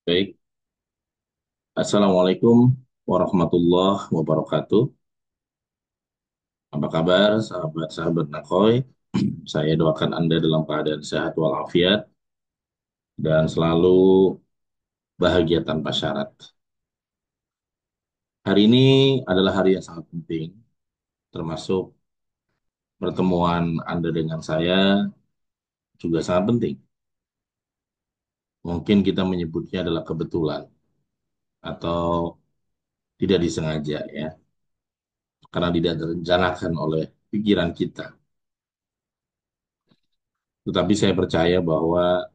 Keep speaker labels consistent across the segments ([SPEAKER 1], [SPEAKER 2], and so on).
[SPEAKER 1] Baik, Assalamualaikum warahmatullahi wabarakatuh. Apa kabar sahabat-sahabat Nakoy? Saya doakan Anda dalam keadaan sehat walafiat dan selalu bahagia tanpa syarat. Hari ini adalah hari yang sangat penting, termasuk pertemuan Anda dengan saya juga sangat penting. Mungkin kita menyebutnya adalah kebetulan atau tidak disengaja ya, karena tidak direncanakan oleh pikiran kita. Tetapi saya percaya bahwa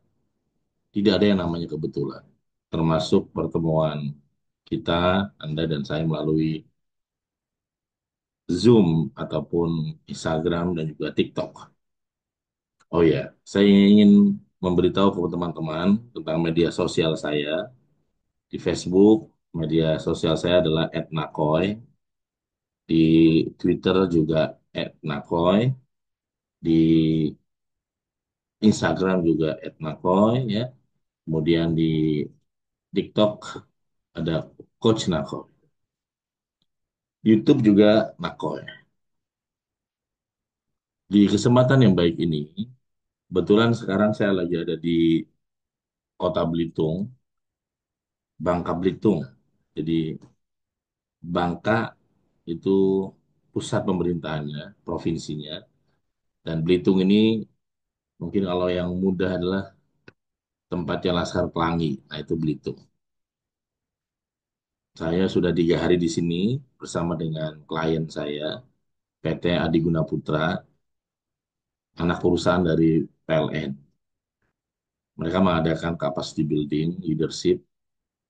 [SPEAKER 1] tidak ada yang namanya kebetulan, termasuk pertemuan kita, Anda dan saya melalui Zoom ataupun Instagram dan juga TikTok. Oh ya, saya ingin memberitahu kepada teman-teman tentang media sosial saya di Facebook. Media sosial saya adalah @nakoy, di Twitter juga @nakoy, di Instagram juga @nakoy ya. Kemudian di TikTok ada Coach Nakoy. YouTube juga Nakoy. Di kesempatan yang baik ini, kebetulan sekarang saya lagi ada di Kota Belitung, Bangka Belitung. Jadi Bangka itu pusat pemerintahannya, provinsinya. Dan Belitung ini mungkin kalau yang mudah adalah tempatnya Laskar Pelangi. Nah itu Belitung. Saya sudah 3 hari di sini bersama dengan klien saya, PT Adiguna Putra, anak perusahaan dari PLN. Mereka mengadakan capacity building, leadership,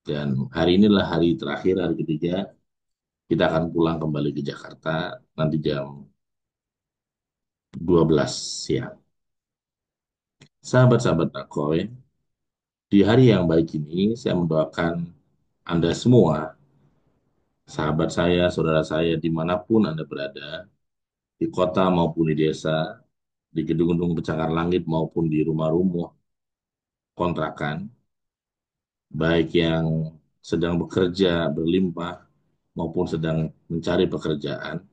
[SPEAKER 1] dan hari inilah hari terakhir, hari ketiga. Kita akan pulang kembali ke Jakarta nanti jam 12 siang. Sahabat-sahabat Nakoy, di hari yang baik ini saya mendoakan Anda semua, sahabat saya, saudara saya, dimanapun Anda berada, di kota maupun di desa, di gedung-gedung pencakar langit maupun di rumah-rumah kontrakan, baik yang sedang bekerja berlimpah maupun sedang mencari pekerjaan,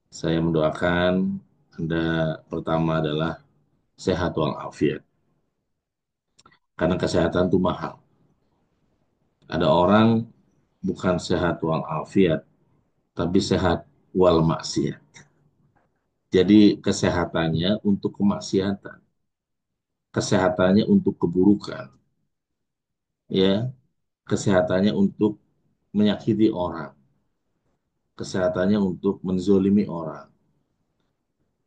[SPEAKER 1] saya mendoakan Anda pertama adalah sehat walafiat. Karena kesehatan itu mahal. Ada orang bukan sehat walafiat, tapi sehat wal maksiat. Jadi kesehatannya untuk kemaksiatan, kesehatannya untuk keburukan, ya, kesehatannya untuk menyakiti orang, kesehatannya untuk menzolimi orang,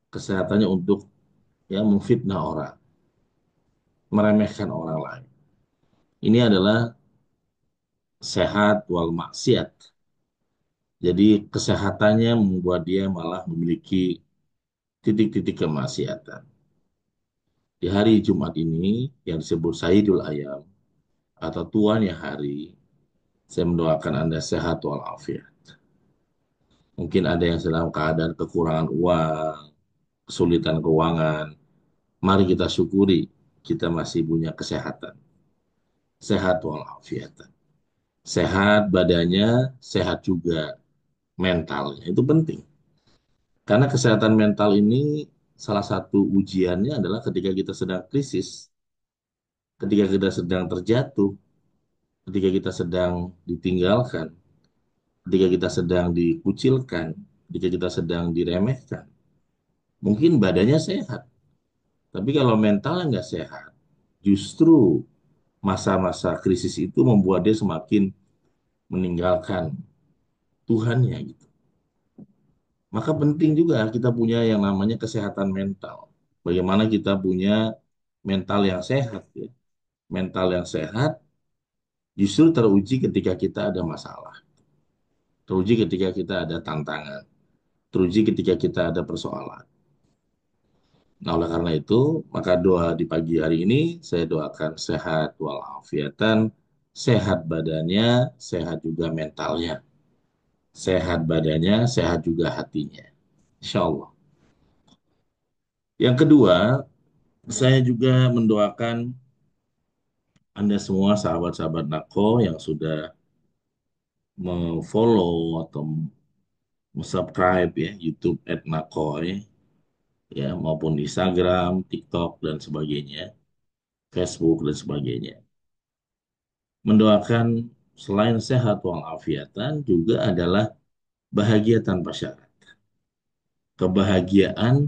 [SPEAKER 1] kesehatannya untuk ya memfitnah orang, meremehkan orang lain. Ini adalah sehat wal maksiat. Jadi kesehatannya membuat dia malah memiliki titik-titik kemaksiatan. Di hari Jumat ini yang disebut Sayyidul Ayam atau tuannya hari, saya mendoakan Anda sehat walafiat. Mungkin ada yang sedang keadaan kekurangan uang, kesulitan keuangan. Mari kita syukuri kita masih punya kesehatan. Sehat walafiat. Sehat badannya, sehat juga mentalnya. Itu penting. Karena kesehatan mental ini salah satu ujiannya adalah ketika kita sedang krisis, ketika kita sedang terjatuh, ketika kita sedang ditinggalkan, ketika kita sedang dikucilkan, ketika kita sedang diremehkan. Mungkin badannya sehat, tapi kalau mentalnya nggak sehat, justru masa-masa krisis itu membuat dia semakin meninggalkan Tuhannya gitu. Maka penting juga kita punya yang namanya kesehatan mental. Bagaimana kita punya mental yang sehat ya. Mental yang sehat justru teruji ketika kita ada masalah. Teruji ketika kita ada tantangan. Teruji ketika kita ada persoalan. Nah, oleh karena itu, maka doa di pagi hari ini saya doakan sehat walafiatan, sehat badannya, sehat juga mentalnya. Sehat badannya, sehat juga hatinya. Insya Allah. Yang kedua, saya juga mendoakan Anda semua sahabat-sahabat Nako yang sudah follow atau subscribe ya YouTube @nakoy ya maupun Instagram, TikTok dan sebagainya, Facebook dan sebagainya. Mendoakan selain sehat walafiatan juga adalah bahagia tanpa syarat. Kebahagiaan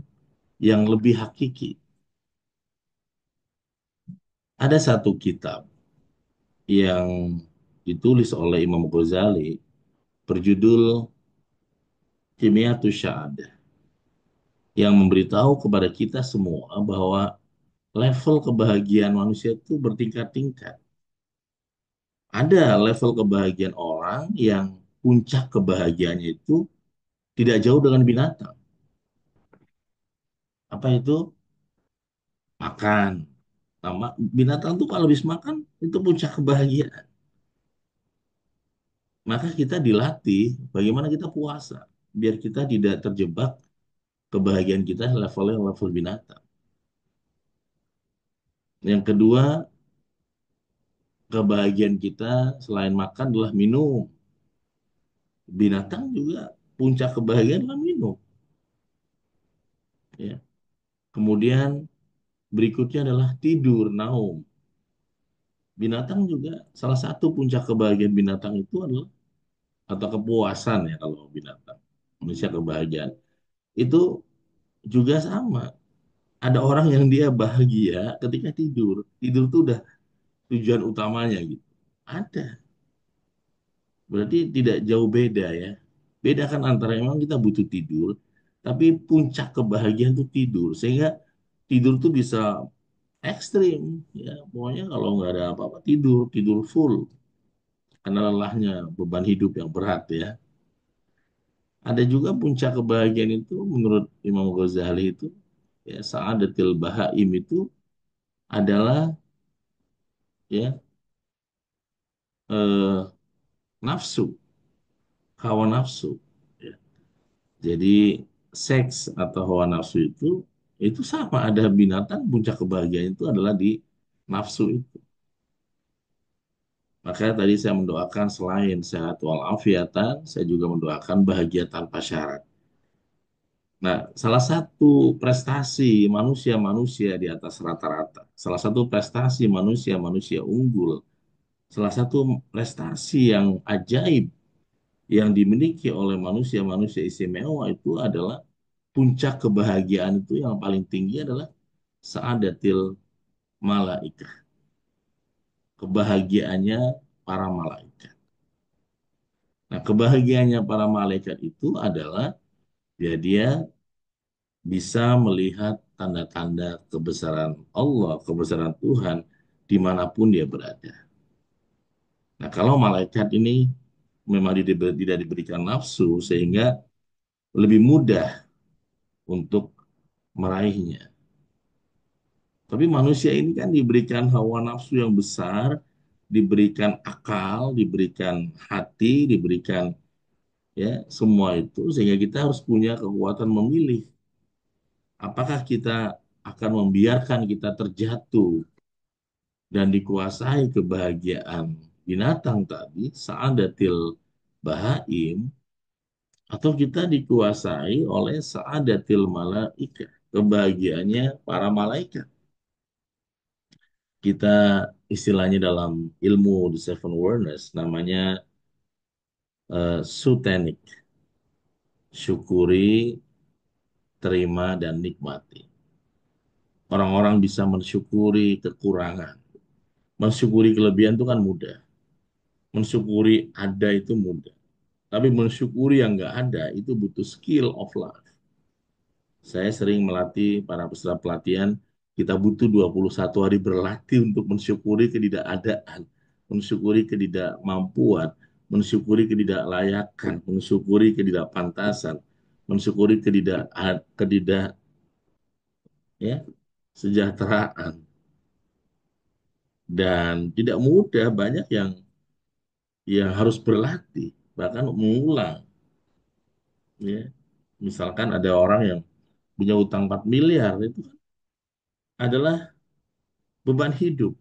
[SPEAKER 1] yang lebih hakiki. Ada satu kitab yang ditulis oleh Imam Ghazali berjudul Kimiyatus Syaadah yang memberitahu kepada kita semua bahwa level kebahagiaan manusia itu bertingkat-tingkat. Ada level kebahagiaan orang yang puncak kebahagiaannya itu tidak jauh dengan binatang. Apa itu? Makan. Nah, binatang tuh kalau habis makan itu puncak kebahagiaan. Maka kita dilatih bagaimana kita puasa biar kita tidak terjebak kebahagiaan kita levelnya level binatang. Yang kedua, kebahagiaan kita selain makan adalah minum. Binatang juga puncak kebahagiaan adalah minum. Ya. Kemudian berikutnya adalah tidur, naum. Binatang juga salah satu puncak kebahagiaan binatang itu adalah atau kepuasan ya kalau binatang. Manusia kebahagiaan. Itu juga sama. Ada orang yang dia bahagia ketika tidur. Tidur itu udah tujuan utamanya gitu. Ada. Berarti tidak jauh beda ya. Beda kan antara emang kita butuh tidur, tapi puncak kebahagiaan itu tidur. Sehingga tidur tuh bisa ekstrim. Ya, pokoknya kalau nggak ada apa-apa tidur, tidur full. Karena lelahnya beban hidup yang berat ya. Ada juga puncak kebahagiaan itu menurut Imam Ghazali itu ya Sa'adatil Bahaim itu adalah ya eh, nafsu, hawa nafsu. Ya. Jadi seks atau hawa nafsu itu sama ada binatang puncak kebahagiaan itu adalah di nafsu itu. Makanya tadi saya mendoakan selain sehat walafiatan, saya juga mendoakan bahagia tanpa syarat. Nah, salah satu prestasi manusia-manusia di atas rata-rata, salah satu prestasi manusia-manusia unggul, salah satu prestasi yang ajaib yang dimiliki oleh manusia-manusia istimewa itu adalah puncak kebahagiaan itu yang paling tinggi adalah saadatil malaikah, kebahagiaannya para malaikat. Nah, kebahagiaannya para malaikat itu adalah dia bisa melihat tanda-tanda kebesaran Allah, kebesaran Tuhan dimanapun dia berada. Nah, kalau malaikat ini memang tidak diberikan nafsu sehingga lebih mudah untuk meraihnya. Tapi manusia ini kan diberikan hawa nafsu yang besar, diberikan akal, diberikan hati, diberikan ya semua itu sehingga kita harus punya kekuatan memilih apakah kita akan membiarkan kita terjatuh dan dikuasai kebahagiaan binatang tadi, saadatil bahaim, atau kita dikuasai oleh saadatil malaika, kebahagiaannya para malaikat. Kita istilahnya dalam ilmu The Seven Wonders namanya sutenik, syukuri, terima, dan nikmati. Orang-orang bisa mensyukuri kekurangan. Mensyukuri kelebihan itu kan mudah. Mensyukuri ada itu mudah. Tapi mensyukuri yang nggak ada itu butuh skill of life. Saya sering melatih para peserta pelatihan, kita butuh 21 hari berlatih untuk mensyukuri ketidakadaan, mensyukuri ketidakmampuan, mensyukuri ketidaklayakan, mensyukuri ketidakpantasan, mensyukuri ketidak ya, sejahteraan. Dan tidak mudah, banyak yang harus berlatih, bahkan mengulang. Ya. Misalkan ada orang yang punya utang 4 miliar, itu adalah beban hidup.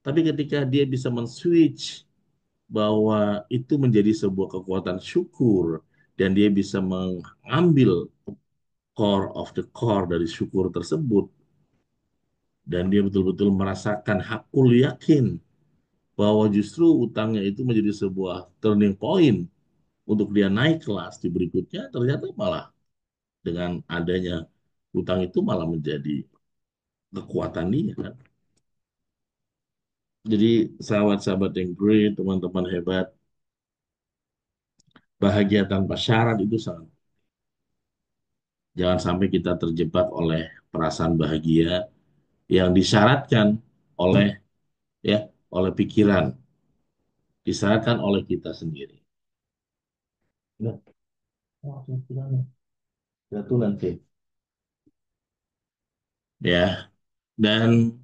[SPEAKER 1] Tapi ketika dia bisa men-switch bahwa itu menjadi sebuah kekuatan syukur dan dia bisa mengambil core of the core dari syukur tersebut dan dia betul-betul merasakan hakul yakin bahwa justru utangnya itu menjadi sebuah turning point untuk dia naik kelas di berikutnya, ternyata malah dengan adanya utang itu malah menjadi kekuatan dia kan. Jadi sahabat-sahabat yang great, teman-teman hebat, bahagia tanpa syarat itu sangat. Jangan sampai kita terjebak oleh perasaan bahagia yang disyaratkan oleh ya oleh pikiran, disyaratkan oleh kita sendiri. Nah, oh, jatuh nanti. Ya, dan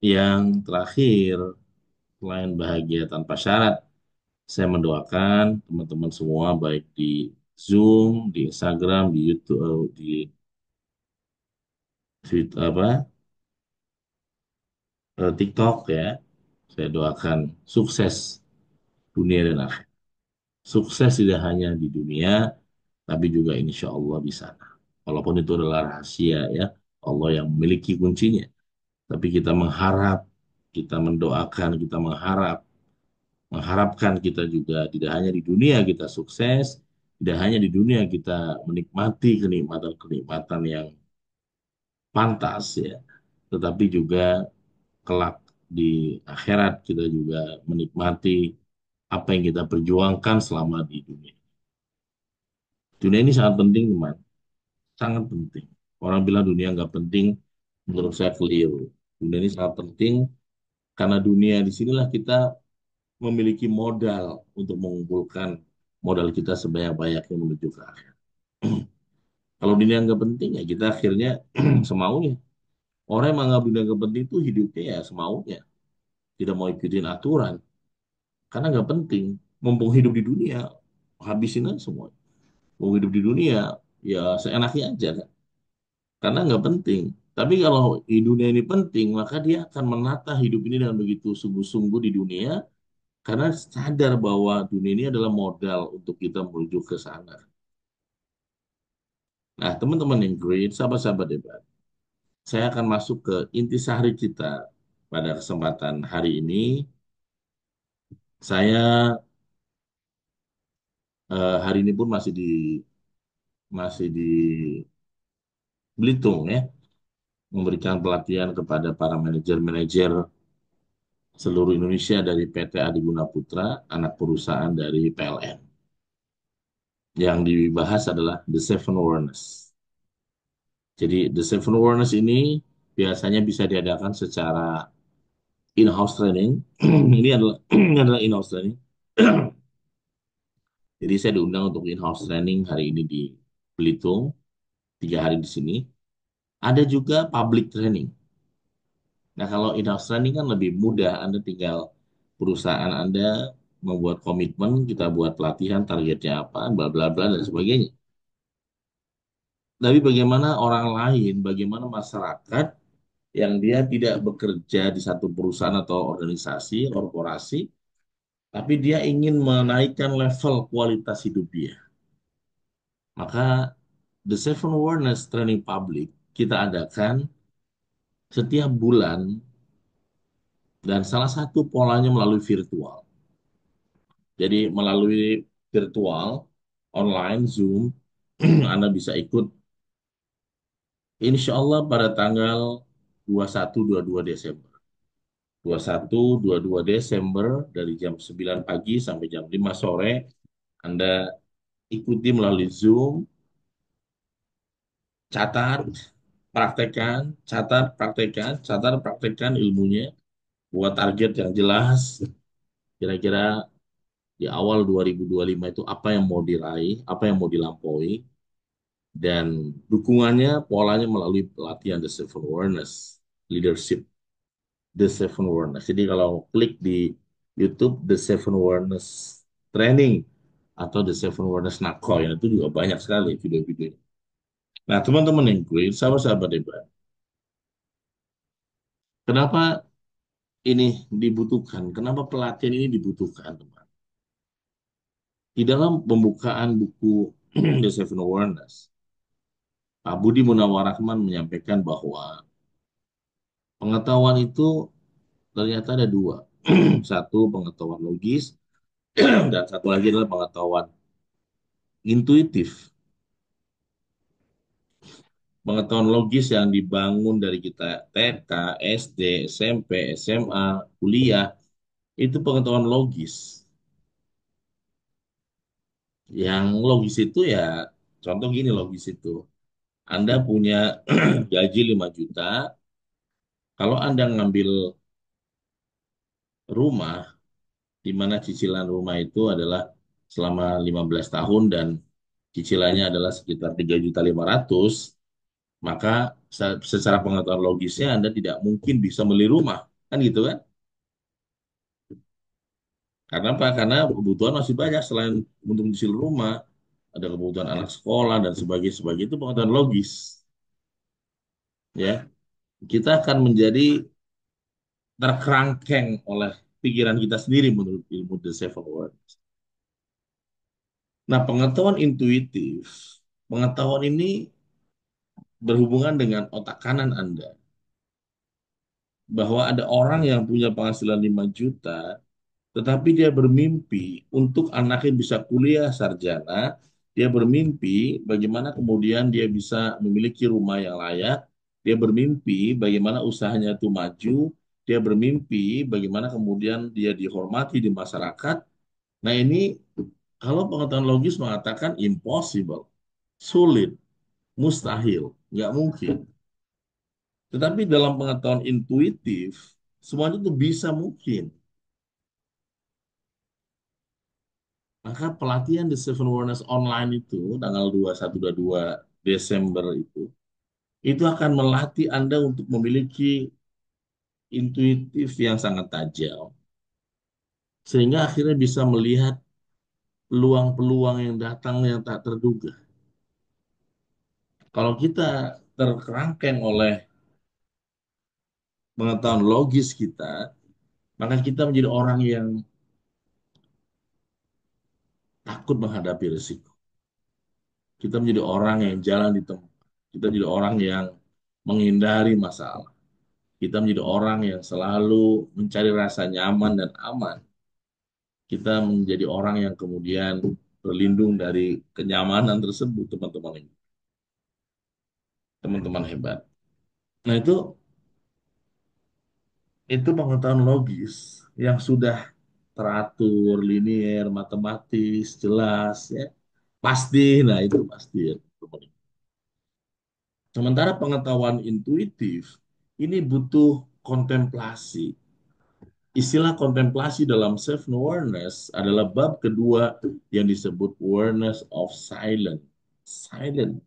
[SPEAKER 1] yang terakhir, selain bahagia tanpa syarat, saya mendoakan teman-teman semua baik di Zoom, di Instagram, di YouTube, di apa, TikTok ya. Saya doakan sukses dunia dan akhirat. Sukses tidak hanya di dunia, tapi juga insya Allah di sana. Walaupun itu adalah rahasia ya, Allah yang memiliki kuncinya. Tapi kita mengharap, kita mendoakan, kita mengharapkan kita juga tidak hanya di dunia kita sukses, tidak hanya di dunia kita menikmati kenikmatan-kenikmatan yang pantas ya, tetapi juga kelak di akhirat kita juga menikmati apa yang kita perjuangkan selama di dunia. Dunia ini sangat penting, teman. Sangat penting. Orang bilang dunia nggak penting, menurut saya keliru. Dunia ini sangat penting karena dunia di sinilah kita memiliki modal untuk mengumpulkan modal kita sebanyak-banyaknya menuju ke akhir. Kalau dunia nggak penting ya kita akhirnya semaunya. Orang yang menganggap dunia nggak penting itu hidupnya ya semaunya. Tidak mau ikutin aturan. Karena nggak penting. Mumpung hidup di dunia, habisin aja semua. Mau hidup di dunia, ya seenaknya aja kan. Karena nggak penting. Tapi kalau di dunia ini penting, maka dia akan menata hidup ini dengan begitu sungguh-sungguh di dunia, karena sadar bahwa dunia ini adalah modal untuk kita menuju ke sana. Nah, teman-teman yang great, sahabat-sahabat hebat, saya akan masuk ke intisari kita pada kesempatan hari ini. Saya hari ini pun masih di Belitung ya, memberikan pelatihan kepada para manajer-manajer seluruh Indonesia dari PT Adiguna Putra, anak perusahaan dari PLN. Yang dibahas adalah The Seven Awareness. Jadi The Seven Awareness ini biasanya bisa diadakan secara in-house training. Ini adalah ini adalah in-house training. Jadi saya diundang untuk in-house training hari ini di Belitung, 3 hari di sini. Ada juga public training. Nah, kalau in-house training kan lebih mudah. Anda tinggal perusahaan Anda membuat komitmen, kita buat pelatihan, targetnya apa, bla bla bla dan sebagainya. Tapi bagaimana orang lain, bagaimana masyarakat yang dia tidak bekerja di satu perusahaan atau organisasi, korporasi, tapi dia ingin menaikkan level kualitas hidup dia. Maka The Seven Awareness Training Public kita adakan setiap bulan dan salah satu polanya melalui virtual. Jadi melalui virtual, online, Zoom, Anda bisa ikut insya Allah pada tanggal 21 22 Desember. 21 22 Desember dari jam 9 pagi sampai jam 5 sore Anda ikuti melalui Zoom, catat, praktekkan, catat, praktekkan, catat, praktekkan ilmunya, buat target yang jelas, kira-kira di awal 2025 itu apa yang mau diraih, apa yang mau dilampaui, dan dukungannya polanya melalui pelatihan The Seven Awareness Leadership, The Seven Awareness. Jadi kalau klik di YouTube The Seven Awareness Training atau The Seven Awareness Nakoy, itu juga banyak sekali video-videonya. Nah, teman-teman yang gue, sahabat-sahabat hebat, kenapa ini dibutuhkan? Kenapa pelatihan ini dibutuhkan, teman? Di dalam pembukaan buku The Seven Awareness, Pak Budi Munawar Rahman menyampaikan bahwa pengetahuan itu ternyata ada dua. Satu pengetahuan logis, dan satu lagi adalah pengetahuan intuitif. Pengetahuan logis yang dibangun dari kita TK, SD, SMP, SMA, kuliah, itu pengetahuan logis. Yang logis itu ya, contoh gini logis itu. Anda punya gaji 5 juta, kalau Anda ngambil rumah, di mana cicilan rumah itu adalah selama 15 tahun dan cicilannya adalah sekitar 3.500.000, maka secara pengetahuan logisnya Anda tidak mungkin bisa beli rumah. Kan gitu kan? Karena apa? Karena kebutuhan masih banyak selain untuk menyicil rumah, ada kebutuhan anak sekolah dan sebagainya, sebagainya itu pengetahuan logis, ya. Kita akan menjadi terkerangkeng oleh pikiran kita sendiri menurut ilmu The Seven World. Nah, pengetahuan intuitif, pengetahuan ini berhubungan dengan otak kanan Anda. Bahwa ada orang yang punya penghasilan 5 juta, tetapi dia bermimpi untuk anaknya bisa kuliah sarjana, dia bermimpi bagaimana kemudian dia bisa memiliki rumah yang layak, dia bermimpi bagaimana usahanya itu maju, dia bermimpi bagaimana kemudian dia dihormati di masyarakat. Nah ini kalau pengetahuan logis mengatakan impossible, sulit, mustahil, nggak mungkin. Tetapi dalam pengetahuan intuitif, semuanya itu bisa mungkin. Maka pelatihan di Seven Awareness Online itu tanggal 21 22 Desember itu akan melatih Anda untuk memiliki intuitif yang sangat tajam sehingga akhirnya bisa melihat peluang-peluang yang datang yang tak terduga. Kalau kita terkerangkeng oleh pengetahuan logis kita, maka kita menjadi orang yang takut menghadapi risiko. Kita menjadi orang yang jalan di tempat. Kita menjadi orang yang menghindari masalah. Kita menjadi orang yang selalu mencari rasa nyaman dan aman. Kita menjadi orang yang kemudian berlindung dari kenyamanan tersebut, teman-teman ini. Teman-teman hebat. Nah, itu pengetahuan logis yang sudah teratur, linier, matematis, jelas, ya. Pasti, nah itu pasti ya, teman. Sementara pengetahuan intuitif ini butuh kontemplasi. Istilah kontemplasi dalam self-awareness adalah bab kedua yang disebut awareness of silence. Silent.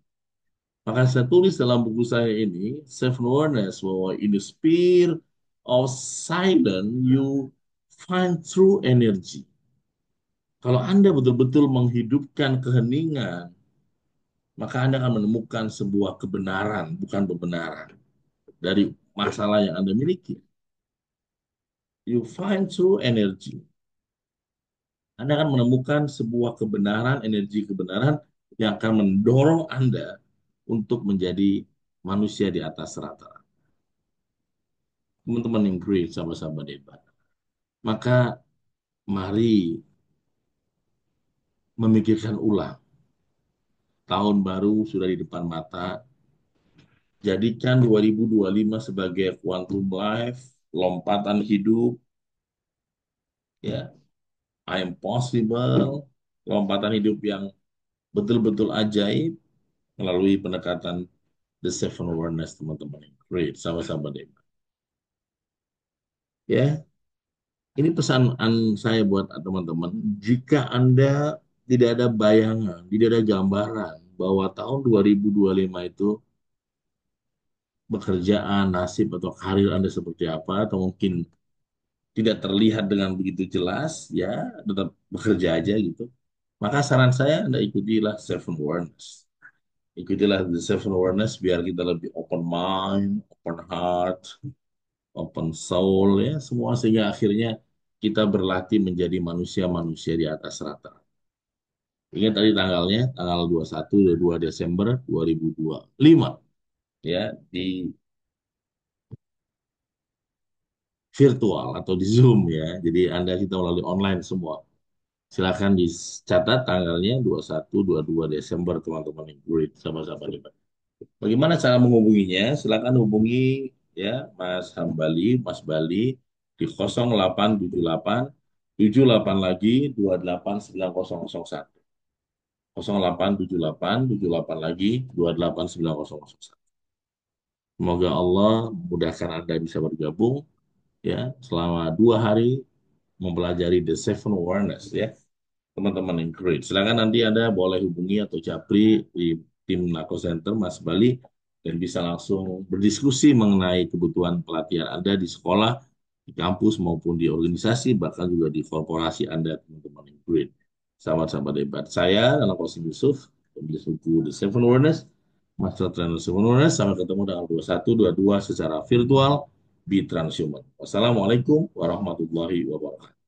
[SPEAKER 1] Maka saya tulis dalam buku saya ini, self-awareness, bahwa in the sphere of silence, you find true energy. Kalau Anda betul-betul menghidupkan keheningan, maka Anda akan menemukan sebuah kebenaran, bukan pembenaran, dari masalah yang Anda miliki. You find true energy. Anda akan menemukan sebuah kebenaran, energi kebenaran yang akan mendorong Anda untuk menjadi manusia di atas rata. Teman-teman yang great, sahabat-sahabat hebat. Maka mari memikirkan ulang. Tahun baru sudah di depan mata. Jadikan 2025 sebagai quantum life, lompatan hidup, ya, I am possible, lompatan hidup yang betul-betul ajaib melalui pendekatan The Seven Awareness, teman-teman. Great, sama-sama deh. Ya, ini pesan saya buat teman-teman. Jika Anda tidak ada bayangan, tidak ada gambaran bahwa tahun 2025 itu pekerjaan, nasib, atau karir Anda seperti apa, atau mungkin tidak terlihat dengan begitu jelas, ya tetap bekerja aja gitu. Maka saran saya Anda ikutilah Seven Awareness. Ikutilah the Seven Awareness biar kita lebih open mind, open heart, open soul ya, semua sehingga akhirnya kita berlatih menjadi manusia-manusia di atas rata. Ingat tadi tanggalnya, tanggal 21 dan 2 Desember 2025 ya, di virtual atau di Zoom ya. Jadi Anda kita melalui online semua. Silakan dicatat tanggalnya 21 22 Desember teman-teman yang great sama-sama nih, Pak. Bagaimana cara menghubunginya? Silakan hubungi ya Mas Hambali, Mas Bali di 0878 78 lagi 289001. 0878 78 lagi 289001. Semoga Allah memudahkan Anda bisa bergabung ya selama 2 hari mempelajari the seven awareness ya teman-teman yang great. Silakan nanti Anda boleh hubungi atau japri di tim Nako Center Mas Bali dan bisa langsung berdiskusi mengenai kebutuhan pelatihan Anda di sekolah, di kampus maupun di organisasi, bahkan juga di korporasi Anda teman-teman yang great. Sahabat-sahabat hebat, saya Anak Qasim Yusuf, pemilik buku The Seven Awareness, Master Trainer Seven Awareness. Sampai ketemu tanggal 21, 22 secara virtual, Be Transhuman. Wassalamualaikum warahmatullahi wabarakatuh.